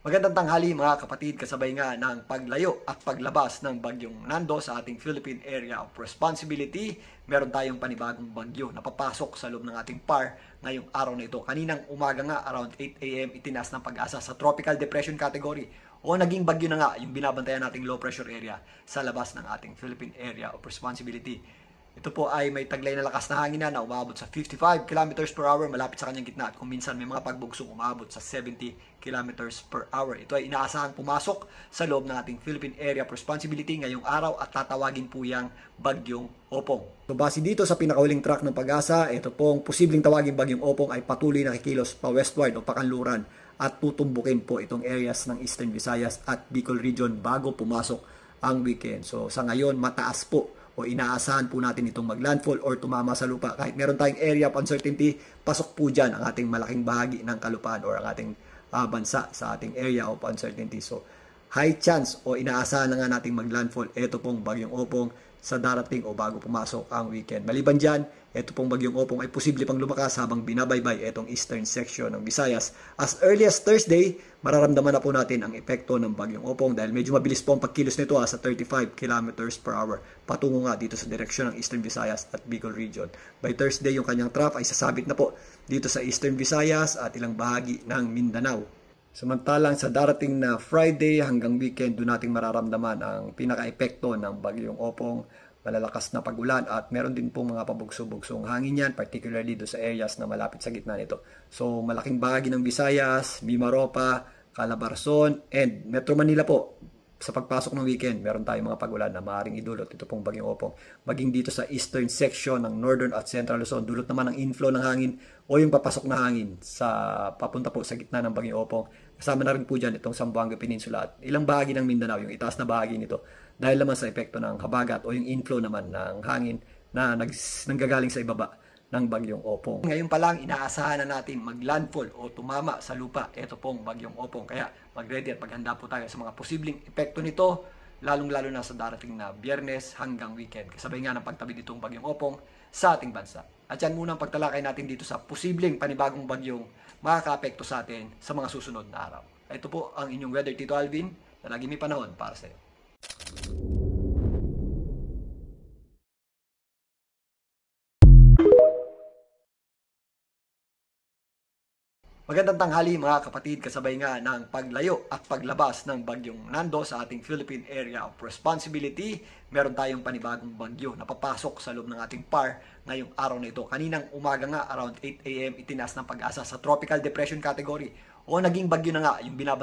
Magandang tanghali mga kapatid, kasabay nga ng paglayo at paglabas ng bagyong Nando sa ating Philippine Area of Responsibility. Meron tayong panibagong bagyo na papasok sa loob ng ating PAR ngayong araw na ito. Kaninang umaga nga around 8 AM itinaas ng Pag-asa sa Tropical Depression category o naging bagyo na nga yung binabantayan nating low pressure area sa labas ng ating Philippine Area of Responsibility. Ito po ay may taglay na lakas na hangin na umaabot sa 55 km per hour malapit sa kanyang gitna at kung minsan may mga pagbugsong umaabot sa 70 km per hour. Ito ay inaasahang pumasok sa loob ng ating Philippine Area of Responsibility ngayong araw at tatawagin po yang Bagyong Opong. So base dito sa pinakahuling track ng Pag-asa, ito pong posibleng tawaging Bagyong Opong ay patuloy na kikilos pa westward o pakanluran at tutumbukin po itong areas ng Eastern Visayas at Bicol Region bago pumasok ang weekend. So sa ngayon mataas po o inaasahan po natin itong maglandfall or tumama sa lupa. Kahit meron tayong area of uncertainty, pasok po dyan ang ating malaking bahagi ng kalupaan or ang ating bansa sa ating area of uncertainty. So, high chance o inaasahan na nga nating maglandfall ito pong Bagyong Opong sa darating o bago pumasok ang weekend. Maliban dyan, ito pong Bagyong Opong ay posible pang lumakas habang binabaybay itong eastern section ng Visayas. As early as Thursday, mararamdaman na po natin ang epekto ng Bagyong Opong dahil medyo mabilis po ang pagkilos nito sa 35 km per hour patungo nga dito sa direksyon ng Eastern Visayas at Bicol Region. By Thursday, yung kanyang trough ay sasabit na po dito sa Eastern Visayas at ilang bahagi ng Mindanao. Samantalang sa darating na Friday hanggang weekend, doon natin mararamdaman ang pinaka-epekto ng Bagyong Opong, malalakas na pag-ulan at meron din pong mga pabugso-bugsong hangin yan, particularly doon sa areas na malapit sa gitna nito. So malaking bahagi ng Visayas, Mimaropa, Calabarzon, and Metro Manila po. Sa pagpasok ng weekend, meron tayong mga pag-ulan na maaaring idulot ito pong Bagyong Opong. Maging dito sa eastern section ng Northern at Central Luzon, dulot naman ang inflow ng hangin o yung papasok na hangin sa papunta po sa gitna ng Bagyong Opong. Kasama na rin po dyan itong Zamboanga Peninsula at ilang bahagi ng Mindanao, yung itaas na bahagi nito. Dahil naman sa epekto ng habagat o yung inflow naman ng hangin na nanggagaling sa ibaba ng Bagyong Opong. Ngayon pa lang, inaasahan na natin maglandfall o tumama sa lupa ito pong Bagyong Opong. Kaya mag-ready at maghanda po tayo sa mga posibleng epekto nito, lalong-lalo na sa darating na Biyernes hanggang weekend. Kasabay nga ng pagtabi nitong Bagyong Opong sa ating bansa. At yan muna ang pagtalakay natin dito sa posibleng panibagong bagyong makaka-apekto sa atin sa mga susunod na araw. Ito po ang inyong Weather Tito Alvin na lagi may panahon para sa iyo. Magandang tanghali mga kapatid, kasabay nga ng paglayo at paglabas ng Bagyong Nando sa ating Philippine Area of Responsibility. Meron tayong panibagong bagyo na papasok sa loob ng ating PAR ngayong araw na ito. Kaninang umaga nga around 8 AM itinaas ng Pag-asa sa Tropical Depression category o naging bagyo na nga yung binabantayan